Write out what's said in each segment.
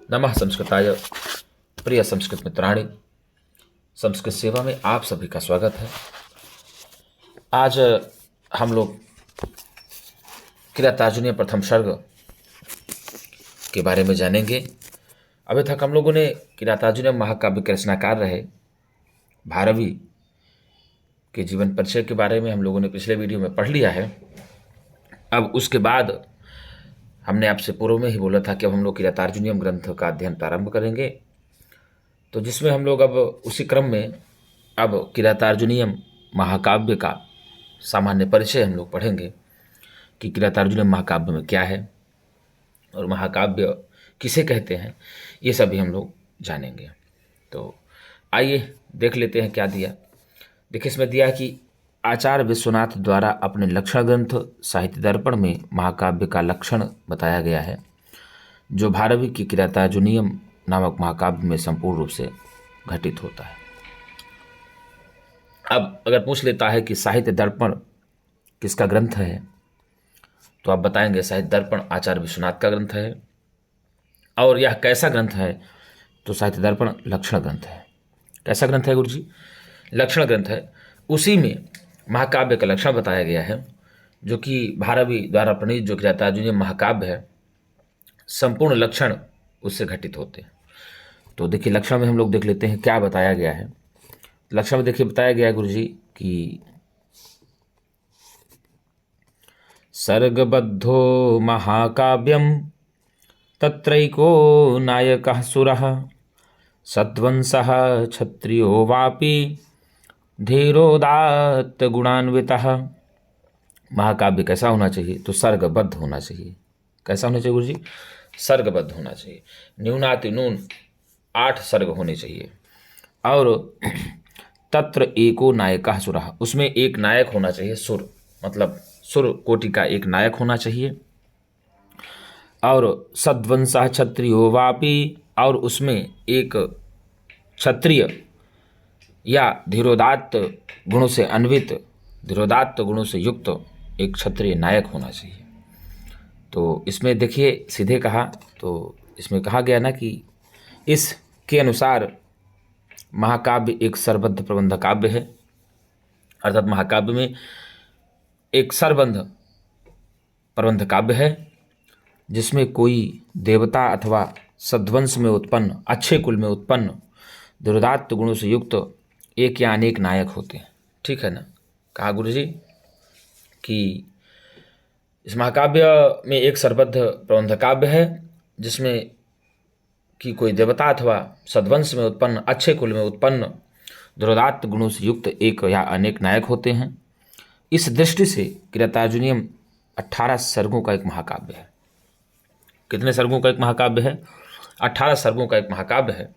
नमः संस्कृताय। प्रिय संस्कृत मित्राणि, संस्कृत सेवा में आप सभी का स्वागत है। आज हम लोग किरातार्जुनीय प्रथम सर्ग के बारे में जानेंगे। अभी तक हम लोगों ने किरातार्जुनीय महाकाव्य के रचनाकार रहे भारवी के जीवन परिचय के बारे में हम लोगों ने पिछले वीडियो में पढ़ लिया है। अब उसके बाद हमने आपसे पूर्व में ही बोला था कि अब हम लोग किरातार्जुनीयम ग्रंथ का अध्ययन प्रारंभ करेंगे, तो जिसमें हम लोग अब उसी क्रम में अब किरातार्जुनीयम महाकाव्य का सामान्य परिचय हम लोग पढ़ेंगे कि किरातार्जुनीयम महाकाव्य में क्या है और महाकाव्य किसे कहते हैं, ये सभी हम लोग जानेंगे। तो आइए देख लेते हैं क्या दिया। देखिए, इसमें दिया कि आचार्य विश्वनाथ द्वारा अपने लक्षण ग्रंथ साहित्य दर्पण में महाकाव्य का लक्षण बताया गया है, जो भारवी की किरातार्जुनीयम नामक महाकाव्य में संपूर्ण रूप से घटित होता है। अब अगर पूछ लेता है कि साहित्य दर्पण किसका ग्रंथ है, तो आप बताएंगे साहित्य दर्पण आचार्य विश्वनाथ का ग्रंथ है। और यह कैसा ग्रंथ है, तो साहित्य दर्पण लक्षण ग्रंथ है। कैसा ग्रंथ है गुरु जी? लक्षण ग्रंथ है। उसी में महाकाव्य का लक्षण बताया गया है, जो कि भारवी द्वारा प्रणीत जो किरातार्जुनीयम महाकाव्य है, संपूर्ण लक्षण उससे घटित होते हैं। तो देखिए, लक्षण में हम लोग देख लेते हैं क्या बताया गया है। लक्षण में देखिए बताया गया है गुरु जी कि सर्गबद्धो महाकाव्यम तत्रैको नायकः सुरः सद्वंसः क्षत्रियो वापि धीरोदात्त गुणान्वितः। महाकाव्य कैसा होना चाहिए? तो सर्गबद्ध होना चाहिए। कैसा होना चाहिए गुरु जी? सर्गबद्ध होना चाहिए। न्यूनातिन्यून 8 सर्ग होने चाहिए। और तत्र एको नायकः सुरः, उसमें एक नायक होना चाहिए। सुर मतलब सुर कोटि का एक नायक होना चाहिए। और सद्वंसः क्षत्रियो वापि, और उसमें एक क्षत्रिय या धीरोदात्त गुणों से अन्वित, धीरोदात्त गुणों से युक्त एक क्षत्रिय नायक होना चाहिए। तो इसमें देखिए सीधे कहा, तो इसमें कहा गया ना कि इसके अनुसार महाकाव्य एक सरबद्ध प्रबंध काव्य है, अर्थात महाकाव्य में एक सरबंध प्रबंध काव्य है, जिसमें कोई देवता अथवा सद्वंश में उत्पन्न, अच्छे कुल में उत्पन्न, धीरोदात्त गुणों से युक्त एक या अनेक नायक होते हैं। ठीक है ना? कहा गुरु जी कि इस महाकाव्य में एक सरबद्ध प्रबंध काव्य है, जिसमें कि कोई देवता अथवा सद्वंश में उत्पन्न, अच्छे कुल में उत्पन्न, धीरोदात्त गुणों से युक्त एक या अनेक नायक होते हैं। इस दृष्टि से किरातार्जुनीयम 18 सर्गों का एक महाकाव्य है। कितने सर्गों का एक महाकाव्य है? 18 सर्गों का एक महाकाव्य है,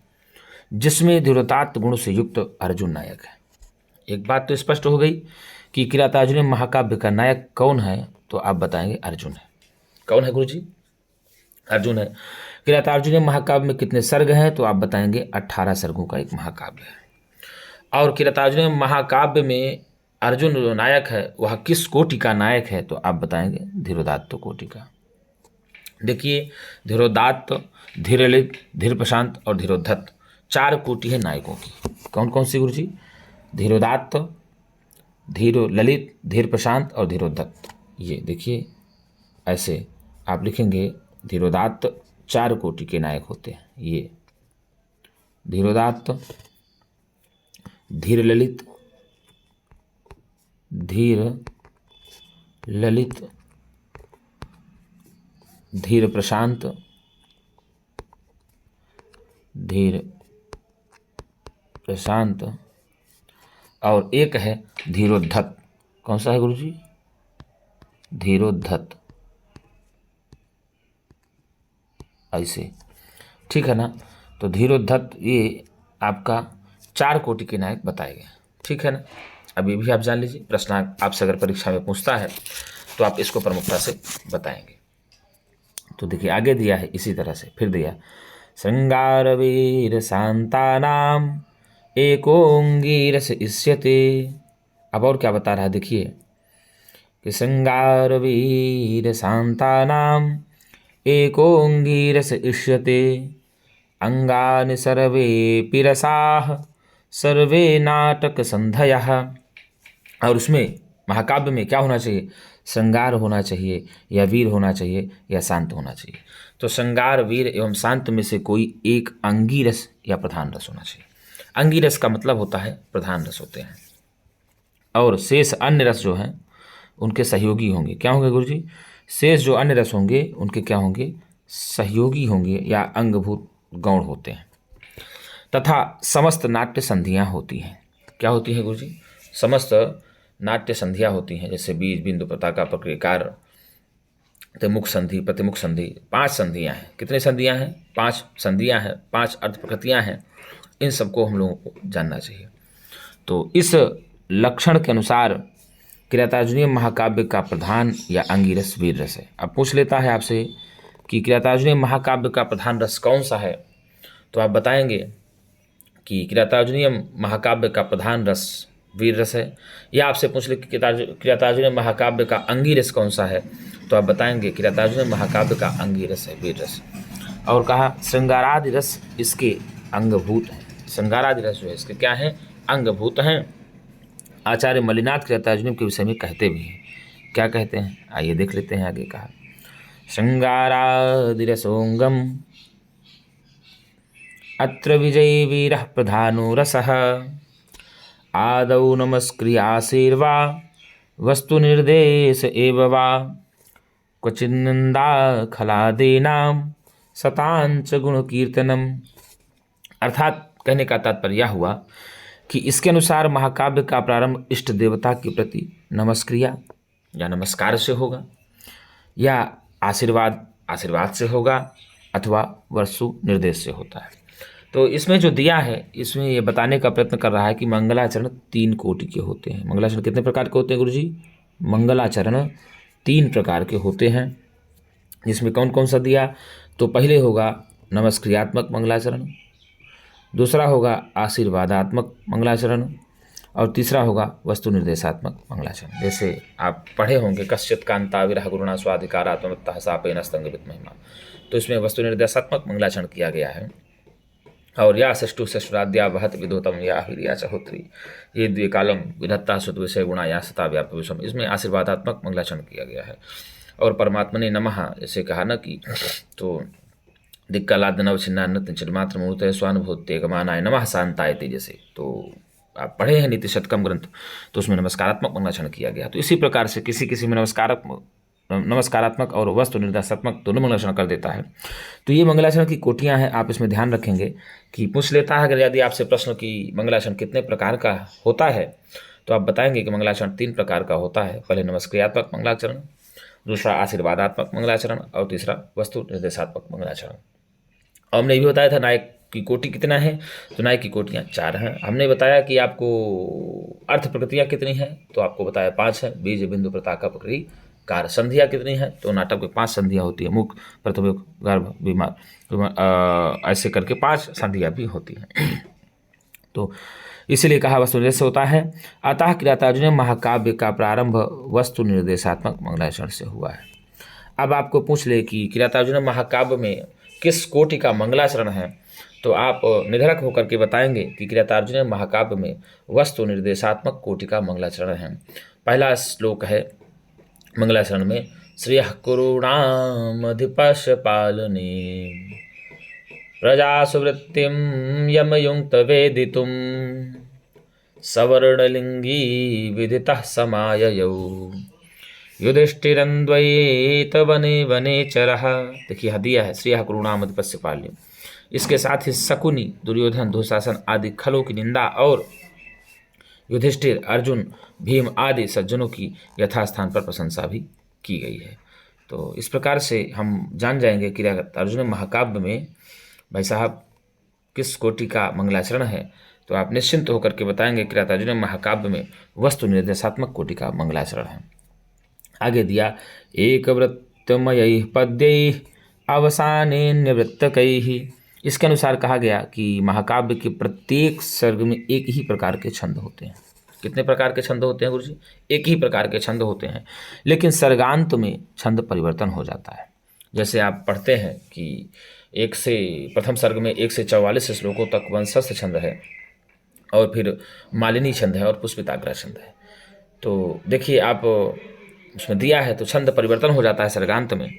जिसमें धीरोदात्त गुणों से युक्त अर्जुन नायक है। एक बात तो स्पष्ट हो गई कि किरातार्जुनीयम महाकाव्य का नायक कौन है, तो आप बताएंगे अर्जुन है। कौन है गुरु जी? अर्जुन है। किरातार्जुनीयम महाकाव्य में कितने सर्ग हैं, तो आप बताएंगे 18 सर्गों का एक महाकाव्य है। और किरातार्जुनीयम महाकाव्य में अर्जुन जो नायक है वह किस कोटि का नायक है, तो आप बताएंगे धीरोदात्त कोटि का। देखिए, धीरोदात्त, धीरलित, धीर प्रशांत और धीरोद्धत 4 कोटि है नायकों की। कौन कौन सी गुरु जी? धीरोदात्त, धीर ललित, धीर प्रशांत और धीरोद्धत। ये देखिए ऐसे आप लिखेंगे, धीरोदात्त 4 कोटि के नायक होते हैं। ये धीरोदात्त, धीर ललित, धीर ललित, धीर प्रशांत, धीर प्रशांत, और एक है धीरोद्धत। कौन सा है गुरु जी? धीरोद्धत। ऐसे, ठीक है ना? तो धीरोद्धत ये आपका 4 कोटि के नायक बताए गए। ठीक है ना? अब ये भी आप जान लीजिए, प्रश्न आपसे अगर परीक्षा में पूछता है तो आप इसको प्रमुखता से बताएंगे। तो देखिए आगे दिया है इसी तरह से, फिर दिया श्रृंगारवीर शांतानाम एकोंगीरस इष्यते। अब और क्या बता रहा है देखिए कि श्रृंगारवीर शांतानाम एकोंगीरस इष्यते। अंगानि सर्वे पिरसाह सर्वे नाटक संधयः। और उसमें महाकाव्य में क्या होना चाहिए? श्रृंगार होना चाहिए, या वीर होना चाहिए, या शांत होना चाहिए। तो श्रृंगार, वीर एवं शांत में से कोई एक अंगी रस या प्रधान रस होना चाहिए। अंगी रस का मतलब होता है प्रधान रस होते हैं, और शेष अन्य रस जो हैं उनके सहयोगी होंगे। क्या होंगे गुरुजी? शेष जो अन्य रस होंगे उनके क्या होंगे? सहयोगी होंगे या अंगभूत गौण होते हैं। तथा समस्त नाट्य संधियाँ होती हैं। क्या होती है गुरुजी? समस्त नाट्य संधियाँ होती हैं, जैसे बीज, बिंदु, पताका, प्रक्रियकार, मुख संधि, प्रतिमुख संधि। 5 संधियाँ हैं। कितने संधियाँ हैं? 5 संधियाँ हैं, 5 अर्थ प्रकृतियाँ हैं। इन सबको हम लोगों को जानना चाहिए। तो इस लक्षण के अनुसार किरातार्जुनीय महाकाव्य का प्रधान या अंगी रस वीर रस है। अब पूछ लेता है आपसे कि किरातार्जुनीय महाकाव्य का प्रधान रस कौन सा है, तो आप बताएंगे कि किरातार्जुनीय महाकाव्य का प्रधान रस वीर रस है। या आपसे पूछ ले कि किरातार्जुनीय महाकाव्य का अंगी रस कौन सा है, तो आप बताएंगे किरातार्जुनीय महाकाव्य का अंगी रस है वीर रस। और कहा श्रृंगारादि रस इसके अंगभूत हैं। श्रृंगारादि रस जो है इसके क्या हैं? अंगभूत हैं। आचार्य मलिनाथ किरातार्जुनीय के विषय में कहते भी हैं। क्या कहते हैं? आइए देख लेते हैं। आगे कहा श्रृंगारादि रसोंगम अत्र विजयी वीरः प्रधानो रसः आदौ नमस्क्रियासेर्वा वस्तु निर्देश एव वा क्वचिन्निंदा खलादेनाम शतांच गुण कीर्तनम। अर्थात कहने का तात्पर्य यह हुआ कि इसके अनुसार महाकाव्य का प्रारंभ इष्ट देवता के प्रति नमस्क्रिया या नमस्कार से होगा, या आशीर्वाद से होगा, अथवा वस्तु निर्देश से होता है। तो इसमें जो दिया है, इसमें ये बताने का प्रयत्न कर रहा है कि मंगलाचरण 3 कोटि के होते हैं। मंगलाचरण कितने प्रकार के होते हैं गुरुजी? मंगलाचरण 3 प्रकार के होते हैं। जिसमें कौन कौन सा दिया? तो पहले होगा नमस्क्रियात्मक मंगलाचरण, दूसरा होगा आशीर्वादात्मक मंगलाचरण, और तीसरा होगा वस्तु निर्देशात्मक मंगलाचरण। जैसे आप पढ़े होंगे कश्चित कांता विरह गुरुणा स्वाधिकारात्मतः सापेन स्तंगवित महिमा। तो इसमें वस्तु निर्देशात्मक मंगलाचरण किया गया है। और या षष्टु षष्ठाद्या वहत विधोतम या हिरिया चहोत्री ये द्विकालम विधत्ता सुत विषय गुणा या सता व्याप विषम। इसमें आशीर्वादात्मक मंगलाचरण किया गया है। और परमात्मा ने नमः जैसे कहा ना कि तो दिक्कलाद नव छिन्नान्नत चिन्मात्र मूर्त स्वानुभूत्य गमानाय नमः शांताय तेजसे। तो आप पढ़े हैं नीति शतकम ग्रंथ, तो उसमें नमस्कारात्मक मंगलाचरण किया गया। तो इसी प्रकार से किसी में नमस्कारात्मक और वस्तु निर्देशात्मक दोनों मंगलाचरण कर देता है। तो ये मंगलाचरण की कोटियां हैं। आप इसमें ध्यान रखेंगे कि पूछ लेता है अगर यदि आपसे प्रश्न कि मंगलाचरण कितने प्रकार का होता है, तो आप बताएंगे कि मंगलाचरण 3 प्रकार का होता है। पहले नमस्क्रियात्मक मंगलाचरण, दूसरा आशीर्वादात्मक मंगलाचरण, और तीसरा वस्तु निर्देशात्मक मंगलाचरण। और हमने ये भी बताया था नायक की कोटि कितना है, तो नायक की कोटियाँ 4 हैं। हमने बताया कि आपको अर्थ प्रकृतियाँ कितनी हैं, तो आपको बताया 5 है। बीज, बिंदु, पताका, प्रक्रिया, संधियाँ कितनी है, तो नाटक में 5 संधियाँ होती है। मुख, प्रतिमुख, गर्भ, बीमार, ऐसे करके 5 संधियाँ भी होती हैं। तो इसीलिए कहा वस्तु निर्देश से होता है। अतः किरातार्जुनीय महाकाव्य का प्रारंभ वस्तु निर्देशात्मक मंगलाचरण से हुआ है। अब आपको पूछ ले कि किरातार्जुनीय महाकाव्य में किस कोटि का मंगलाचरण है, तो आप निधड़क होकर के बताएंगे कि किरातार्जुनीय महाकाव्य में वस्तु निर्देशात्मक कोटि का मंगलाचरण है। पहला श्लोक है मंगलाचरण में श्रियः कुरूणामधिपश पालने प्रजासु वृत्तिं यमयुङ्क्त वेदितुं सवर्णलिङ्गी विदितः समाययौ युधिष्ठिरन्द्वैत वने वनेचरः। देखिए दिया है श्रियः कुरूणामधिपस्य पाल्यं। इसके साथ ही शकुनी, दुर्योधन, दुशासन आदि खलों की निंदा और युधिष्ठिर, अर्जुन, भीम आदि सज्जनों की यथास्थान पर प्रशंसा भी की गई है। तो इस प्रकार से हम जान जाएंगे कि किरातार्जुनीय महाकाव्य में भाई साहब किस कोटि का मंगलाचरण है। तो आप निश्चिंत होकर के बताएंगे किरातार्जुनीय महाकाव्य में वस्तु निर्देशात्मक कोटि का मंगलाचरण है। आगे दिया एक वृत्तमयैः पद्यैः अवसाने निवृत्तकैः। इसके अनुसार कहा गया कि महाकाव्य के प्रत्येक सर्ग में एक ही प्रकार के छंद होते हैं। कितने प्रकार के छंद होते हैं गुरुजी? एक ही प्रकार के छंद होते हैं, लेकिन सर्गांत में छंद परिवर्तन हो जाता है। जैसे आप पढ़ते हैं कि प्रथम सर्ग में 1 से 44 श्लोकों तक वंशस्थ छंद है, और फिर मालिनी छंद है और पुष्पिताग्रा छंद है। तो देखिए आप उसमें दिया है तो छंद परिवर्तन हो जाता है सर्गांत में।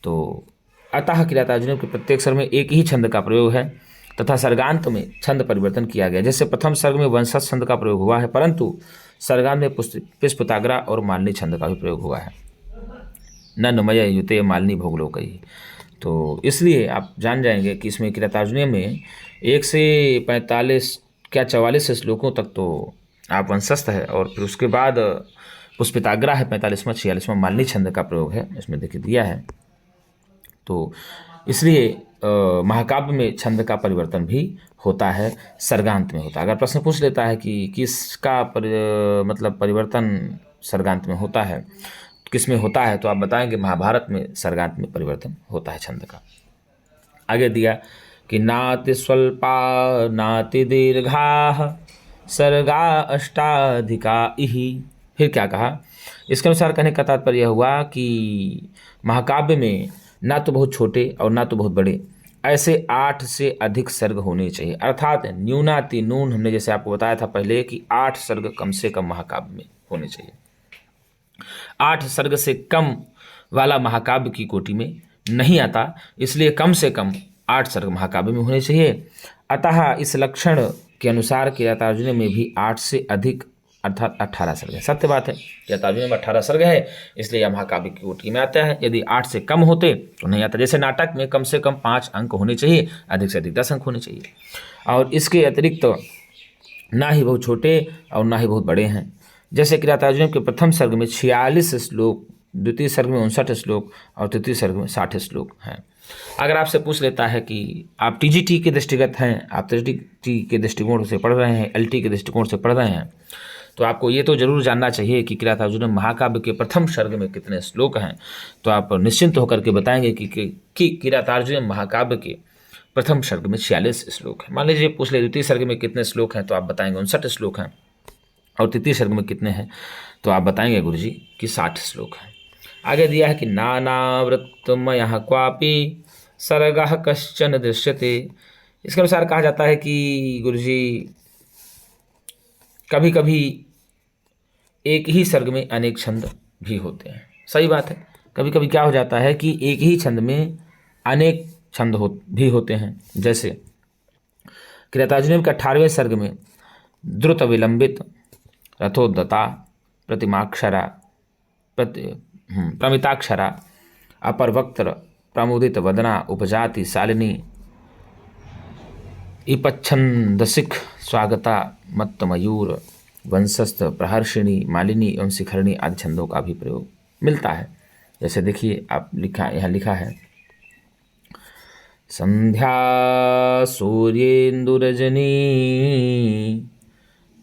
तो अतः किरातार्जुनीयम के प्रत्येक सर्ग में एक ही छंद का प्रयोग है तथा सर्गांत में छंद परिवर्तन किया गया। जैसे प्रथम सर्ग में वंशस्थ छंद का प्रयोग हुआ है, परंतु सर्गांत में पुष्पिताग्रा और मालिनी छंद का भी प्रयोग हुआ है। नन्मय युते मालिनी भोगलोकई। तो इसलिए आप जान जाएंगे कि इसमें किरातार्जुनीयम में 1 से 45 क्या 44 श्लोकों तक तो आप वंशस्थ है, और फिर उसके बाद पुष्पिताग्रा है 45वां 46वां मालिनी छंद का प्रयोग है, इसमें देखिए दिया है। तो इसलिए महाकाव्य में छंद का परिवर्तन भी होता है, सर्गांत में होता है। अगर प्रश्न पूछ लेता है कि किसका मतलब परिवर्तन सर्गांत में होता है, किस में होता है, तो आप बताएंगे महाभारत में सर्गांत में परिवर्तन होता है छंद का। आगे दिया कि नाति स्वल्पा नाति दीर्घा सर्गा अष्टाधिका इहि। फिर क्या कहा, इसके अनुसार कहने का तात्पर्य हुआ कि महाकाव्य में ना तो बहुत छोटे और ना तो बहुत बड़े, ऐसे 8 से अधिक सर्ग होने चाहिए। अर्थात न्यूनाति न्यून, हमने जैसे आपको बताया था पहले कि 8 सर्ग कम से कम महाकाव्य में होने चाहिए। 8 सर्ग से कम वाला महाकाव्य की कोटि में नहीं आता, इसलिए कम से कम 8 सर्ग महाकाव्य में होने चाहिए। अतः इस लक्षण के अनुसार किरातार्जुनीयम में भी 8 से अधिक अर्थात 18 सर्ग है। सत्य बात है, किरातार्जुनीयम में 18 सर्ग है, इसलिए यह महाकाव्य की कोटि में आता है। यदि 8 से कम होते तो नहीं आता। जैसे नाटक में कम से कम 5 अंक होने चाहिए, अधिक से अधिक 10 अंक होने चाहिए। और इसके अतिरिक्त ना ही बहुत छोटे और ना ही बहुत बड़े हैं। जैसे किरातार्जुनीयम के प्रथम सर्ग में 46 श्लोक, द्वितीय सर्ग में 59 श्लोक और तृतीय सर्ग में 60 श्लोक हैं। अगर आपसे पूछ लेता है कि आप टीजीटी के दृष्टिगत हैं, आप टीजीटी के दृष्टिकोण से पढ़ रहे हैं, एलटी के दृष्टिकोण से पढ़ रहे हैं, तो आपको ये तो जरूर जानना चाहिए कि किरातार्जुनीयम महाकाव्य के प्रथम सर्ग में कितने श्लोक हैं। तो आप निश्चिंत होकर के बताएंगे कि किरातार्जुनीयम महाकाव्य के प्रथम सर्ग में 46 श्लोक हैं। मान लीजिए पूछ ले द्वितीय सर्ग में कितने श्लोक हैं, तो आप बताएंगे 59 श्लोक हैं, और तृतीय सर्ग में कितने हैं, तो आप बताएंगे गुरुजी कि 60 श्लोक हैं। आगे दिया है कि नानावृत्तमयः क्वापि सर्गः कश्चन दृश्यते। इसके अनुसार कहा जाता है कि गुरुजी कभी कभी एक ही सर्ग में अनेक छंद भी होते हैं। सही बात है, कभी कभी क्या हो जाता है कि एक ही छंद में अनेक छंद भी होते हैं। जैसे किरातार्जुनीयम के 18वें सर्ग में द्रुत विलंबित रथोद्दता प्रतिमाक्षरा प्रमिताक्षरा अपरवक्त्र प्रमुदित वदना उपजाति शालिनी इपच्छन्दसिक स्वागता मत्तमयूर वंशस्थ प्रहर्षिणी मालिनी एवं शिखरिणी आदि छंदों का भी प्रयोग मिलता है। जैसे देखिए आप यहाँ लिखा है संध्या सूर्येन्दुरजनी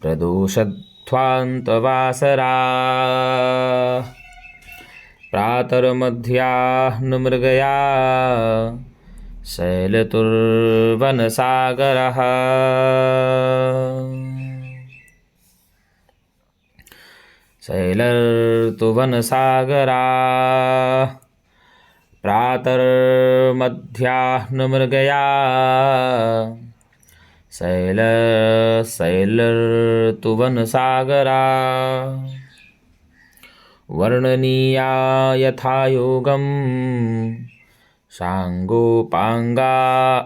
प्रदोषध्वान्तवासरा प्रातर्मध्याह्नमृगया शैलतुर्वनसागरः शैलर्तुवनसागरा प्रातर्मध्याह्नमृगया शैलर्तुवनसागरा वर्णनीया यथा योगम सांगोपांगा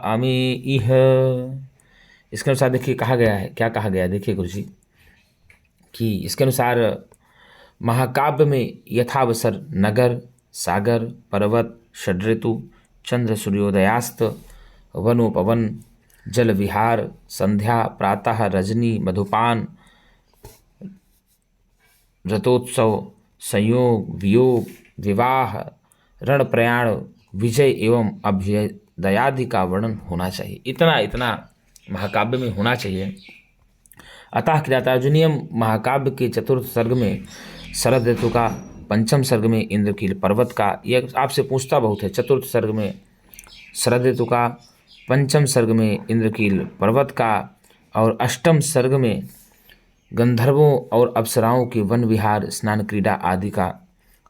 अमी इह। इसके अनुसार देखिए कहा गया है, क्या कहा गया है देखिए गुरुजी कि इसके अनुसार महाकाव्य में यथावसर नगर, सागर, पर्वत, षड्ऋतु, चंद्र सूर्योदयास्त, वनोपवन, जल विहार, संध्या, प्रातः, रजनी, मधुपान, रथोत्सव, संयोग, वियोग, विवाह, रण प्रयाण, विजय एवं अभ्युदयादि का वर्णन होना चाहिए। इतना इतना महाकाव्य में होना चाहिए। अतः किरातार्जुनीयम महाकाव्य के चतुर्थ सर्ग में शरद ऋतु का, पंचम सर्ग में इंद्रकील पर्वत का, यह आपसे पूछता बहुत है, चतुर्थ सर्ग में शरद ऋतु का, पंचम सर्ग में इंद्रकील पर्वत का, और अष्टम सर्ग में गंधर्वों और अप्सराओं के वन विहार, स्नान क्रीड़ा आदि का,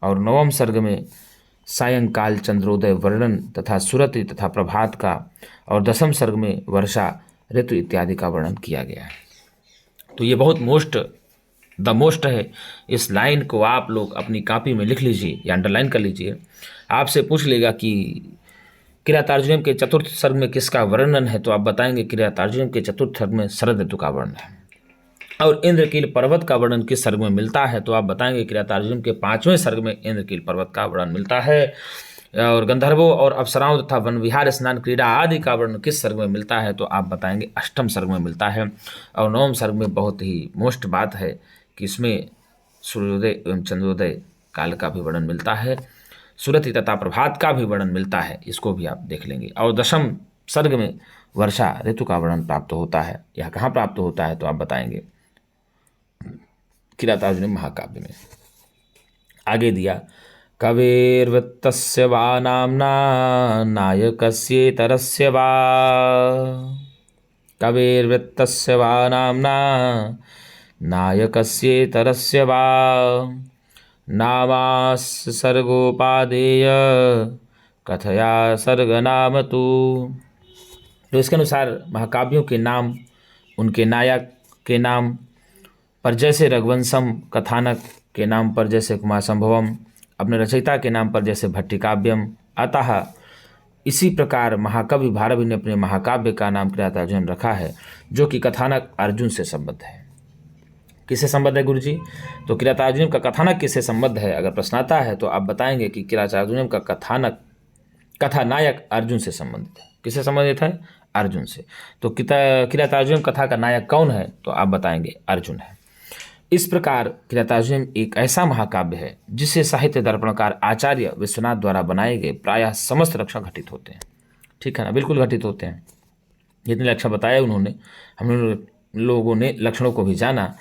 और नवम सर्ग में सायंकाल चंद्रोदय वर्णन तथा सुरति तथा प्रभात का, और 10वें सर्ग में वर्षा ऋतु इत्यादि का वर्णन किया गया है। तो ये बहुत द मोस्ट है। इस लाइन को आप लोग अपनी कॉपी में लिख लीजिए या अंडरलाइन कर लीजिए। आपसे पूछ लेगा कि किरातार्जुनीयम के चतुर्थ सर्ग में किसका वर्णन है, तो आप बताएंगे किरातार्जुनीयम के चतुर्थ सर्ग में शरद ऋतु का वर्णन है। और इंद्रकील पर्वत का वर्णन किस सर्ग में मिलता है, तो आप बताएंगे किरातार्जुनीयम के 5वें सर्ग में इंद्रकील पर्वत का वर्णन मिलता है। और गंधर्वों और अप्सराओं तथा वन विहार स्नान क्रीड़ा आदि का वर्णन किस सर्ग में मिलता है, तो आप बताएंगे 8वें सर्ग में मिलता है। और 9वें सर्ग में बहुत ही मोस्ट बात है कि इसमें सूर्योदय एवं चंद्रोदय काल का भी वर्णन मिलता है, सुरति तथा प्रभात का भी वर्णन मिलता है, इसको भी आप देख लेंगे। और 10वें सर्ग में वर्षा ऋतु का वर्णन प्राप्त होता है। यह कहाँ प्राप्त होता है, तो आप बताएंगे किरातार्जुनीय महाकाव्य में। आगे दिया कवेर्वृत्तस्य वा नाम्ना नायकस्येतरस्य वा, कवेर्वृत्तस्य वा नाम्ना नायकस्येतरस्य वा, नामास्य सर्गोपादेय कथया सर्गनाम तु। तो इसके अनुसार महाकाव्यों के नाम उनके नायक के नाम पर जैसे रघुवंशम, कथानक के नाम पर जैसे कुमार संभवम, अपने रचयिता के नाम पर जैसे भट्टिकाव्यम, अतः इसी प्रकार महाकवि भारवी ने अपने महाकाव्य का नाम किरातार्जुनीयम रखा है, जो कि कथानक अर्जुन से संबद्ध है। किससे संबद्ध है गुरुजी? तो किरातार्जुनीयम का कथानक किससे संबद्ध है? अगर प्रश्न आता है तो आप बताएंगे कि किरातार्जुनीयम का कथानक कथानायक अर्जुन से संबंधित है। किससे संबंधित है? अर्जुन से। तो किरातार्जुनीयम कथा का नायक कौन है? तो आप बताएंगे अर्जुन है। इस प्रकार किरातार्जुनीयम एक ऐसा महाकाव्य है जिसे साहित्य दर्पणकार आचार्य विश्वनाथ द्वारा बनाए गए प्रायः समस्त लक्षण घटित होते हैं। ठीक है ना? बिल्कुल घटित होते हैं। जितने लक्षण बताए उन्होंने, हम लोगों ने लक्षणों को भी जाना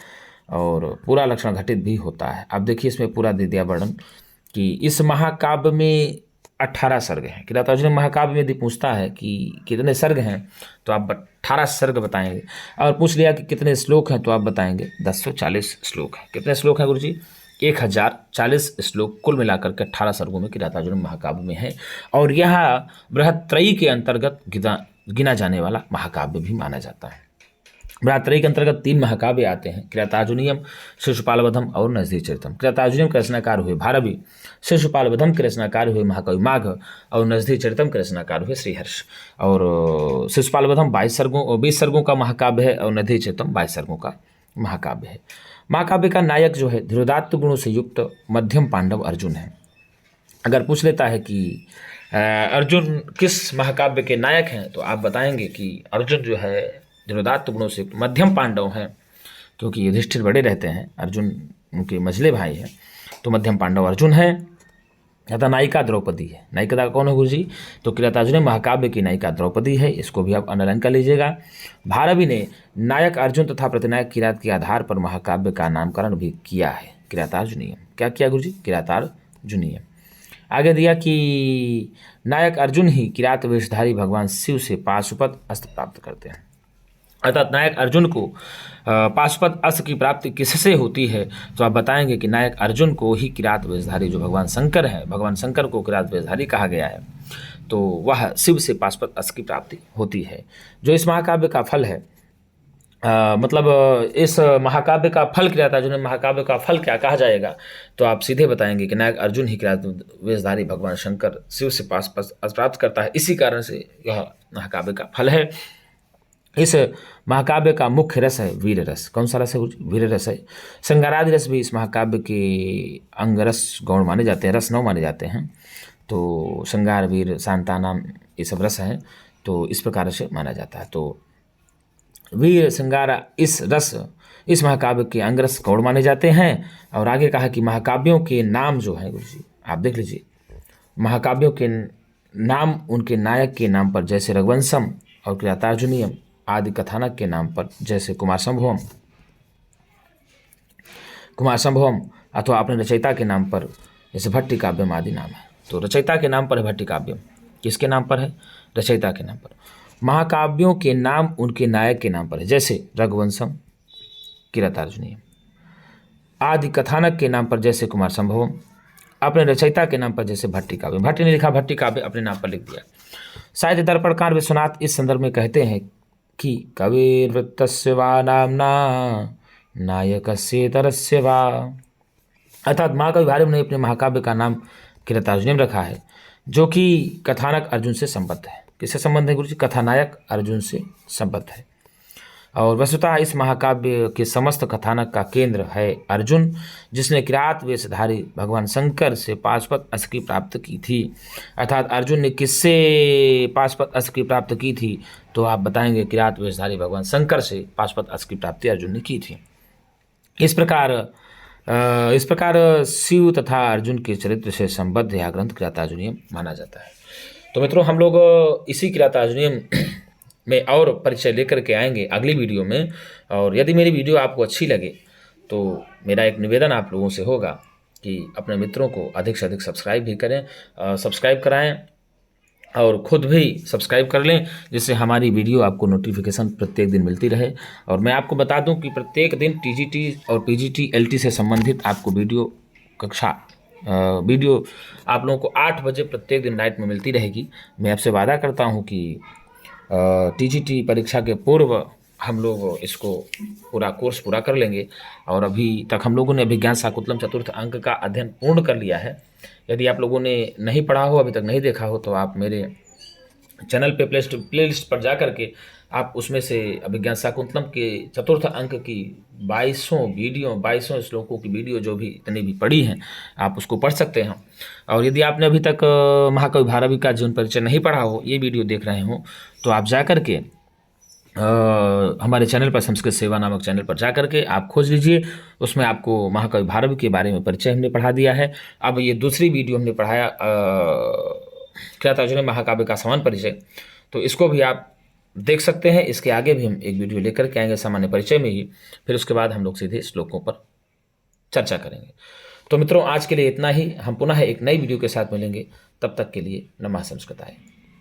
और पूरा लक्षण घटित भी होता है। अब देखिए इसमें पूरा दे दिया वर्णन कि इस महाकाव्य में 18 सर्ग हैं। किरातार्जुनीयम महाकाव्य में यदि पूछता है कि कितने सर्ग हैं, तो आप 18 सर्ग बताएंगे। और पूछ लिया कि कितने श्लोक हैं, तो आप बताएंगे 1040 श्लोक हैं। कितने श्लोक हैं गुरुजी? 1040 श्लोक कुल मिलाकर के 18 सर्गों में किरातार्जुनीयम महाकाव्य में है। और यह बृहत्त्रयी के अंतर्गत गिना जाने वाला महाकाव्य भी माना जाता है। बृहत्त्रयी के अंतर्गत 3 महाकाव्य आते हैं, किरातार्जुनीयम, शिशुपालवधम और नजदीचरितम। किरातार्जुनीयम के रचनाकार हुए भारवी, शिशुपालवधम के रचनाकार हुए महाकवि माघ और नजदीचरितम के रचनाकार हुए श्रीहर्ष। और शिशुपालवधम 20 सर्गों का महाकाव्य है और नजदीचरितम 22 सर्गों का महाकाव्य है। महाकाव्य का नायक जो है धीरोदात्त गुणों से युक्त मध्यम पांडव अर्जुन है। अगर पूछ लेता है कि अर्जुन किस महाकाव्य के नायक हैं, तो आप बताएंगे कि अर्जुन जो है धीरोदात्त गुणों से मध्यम पांडव हैं, क्योंकि युधिष्ठिर बड़े रहते हैं, अर्जुन उनके मझले भाई हैं, तो मध्यम पांडव अर्जुन है। अतः नायिका द्रौपदी है। नायिका कौन है गुरुजी? तो किरातार्जुनीयम महाकाव्य की नायिका द्रौपदी है। इसको भी आप अंडरलाइन कर लीजिएगा। भारवी ने नायक अर्जुन तथा प्रतिनायक किरात के आधार पर महाकाव्य का नामकरण भी किया है किरातार्जुनीयम। क्या किया गुरुजी? किरातार्जुनीयम। आगे दिया कि नायक अर्जुन ही किरात वेशधारी भगवान शिव से पाशुपत अस्त्र प्राप्त करते हैं। अर्थात नायक अर्जुन को पाशुपत अस्त्र की प्राप्ति किससे होती है, तो आप बताएंगे कि नायक अर्जुन को ही किरात वेशधारी जो भगवान शंकर है, भगवान शंकर को किरात वेशधारी कहा गया है, तो वह शिव से पाशुपत अस्त्र की प्राप्ति होती है। जो इस महाकाव्य का फल है, इस महाकाव्य का फल किरातार्जुनीयम महाकाव्य का फल क्या कहा जाएगा, तो आप सीधे बताएंगे कि नायक अर्जुन ही किरात वेशधारी भगवान शंकर शिव से पाशुपत अस्त्र प्राप्त करता है। इसी कारण से यह महाकाव्य का फल है। इस महाकाव्य का मुख्य रस है वीर रस। कौन सा रस है? वीर रस है। श्रृंगारादि रस भी इस महाकाव्य के अंग रस गौण माने जाते हैं, रस 9 माने जाते हैं। तो श्रृंगार, वीर, शांतानाम ये सब रस हैं, तो इस प्रकार से माना जाता है। तो वीर, श्रृंगार इस महाकाव्य के अंग रस गौण माने जाते हैं। और आगे कहा कि महाकाव्यों के नाम जो है गुरुजी, आप देख लीजिए, महाकाव्यों के नाम उनके नायक के नाम पर जैसे रघुवंशम और किरातार्जुनीयम आदि कथानक के नाम पर जैसे कुमार संभवम अथवा अपने रचयिता के नाम पर जैसे भट्टिकाव्यम आदि नाम है। तो रचयिता के नाम पर है भट्टिकाव्यम। किसके नाम पर है? रचयिता के नाम पर। महाकाव्यों के नाम उनके नायक के नाम पर है, जैसे रघुवंशम, किरातार्जुनीयम। आदि कथानक के नाम पर जैसे कुमार संभवम, अपने रचयिता के नाम पर, जैसे भट्टी काव्य, भट्टी ने लिखा भट्टी काव्य अपने नाम पर लिख दिया। साहित्य दर्पणकार विश्वनाथ इस संदर्भ में कहते हैं कि कविर्वृत्तस्य वा नाम्ना नायकस्येतरस्य वा, अर्थात महाकवि भारवी ने अपने महाकाव्य का नाम किरातार्जुनीयम रखा है, जो कि कथानक अर्जुन से संबद्ध है। किससे संबंध है गुरुजी? कथानायक अर्जुन से संबद्ध है। और वस्तुतः इस महाकाव्य के समस्त कथानक का केंद्र है अर्जुन, जिसने किरात वेशधारी भगवान शंकर से पाशुपत अस्त्र की प्राप्त की थी। अर्थात अर्जुन ने किससे पाशुपत अस्त्र की प्राप्त की थी? तो आप बताएंगे किरात वेशधारी भगवान शंकर से पाशुपत अस्त्र की प्राप्ति अर्जुन ने की थी। इस प्रकार शिव तथा अर्जुन के चरित्र से संबद्ध यह ग्रंथ किरातार्जुनीयम माना जाता है। तो मित्रों, हम लोग इसी किरातार्जुनीयम में और परिचय लेकर के आएंगे अगली वीडियो में। और यदि मेरी वीडियो आपको अच्छी लगे तो मेरा एक निवेदन आप लोगों से होगा कि अपने मित्रों को अधिक से अधिक सब्सक्राइब भी करें, सब्सक्राइब कराएं और ख़ुद भी सब्सक्राइब कर लें, जिससे हमारी वीडियो आपको नोटिफिकेशन प्रत्येक दिन मिलती रहे। और मैं आपको बता दूं कि प्रत्येक दिन टीजीटी और पीजीटी एलटी से संबंधित आपको वीडियो आप लोगों को 8 बजे प्रत्येक दिन नाइट में मिलती रहेगी। मैं आपसे वादा करता हूं कि टीजीटी परीक्षा के पूर्व हम लोग इसको पूरा कोर्स पूरा कर लेंगे। और अभी तक हम लोगों ने अभिज्ञान शाकुंतलम चतुर्थ अंक का अध्ययन पूर्ण कर लिया है। यदि आप लोगों ने नहीं पढ़ा हो, अभी तक नहीं देखा हो, तो आप मेरे चैनल पे प्लेलिस्ट पर जा करके आप उसमें से अभिज्ञान शाकुंतलम के चतुर्थ अंक की 2200 श्लोकों की वीडियो जो भी इतनी भी पढ़ी हैं, आप उसको पढ़ सकते हैं। और यदि आपने अभी तक महाकवि भारवी का जीवन परिचय नहीं पढ़ा हो, ये वीडियो देख रहे हो, तो आप जा करके हमारे चैनल पर, संस्कृत सेवा नामक चैनल पर जा करके आप खोज लीजिए। उसमें आपको महाकवि भारवी के बारे में परिचय हमने पढ़ा दिया है। अब ये दूसरी वीडियो हमने पढ़ाया किरातार्जुनीयम महाकाव्य का समान परिचय, तो इसको भी आप देख सकते हैं। इसके आगे भी हम एक वीडियो लेकर के आएंगे सामान्य परिचय में ही, फिर उसके बाद हम लोग सीधे श्लोकों पर चर्चा करेंगे। तो मित्रों, आज के लिए इतना ही। हम पुनः एक नई वीडियो के साथ मिलेंगे। तब तक के लिए नमः संस्कृताय।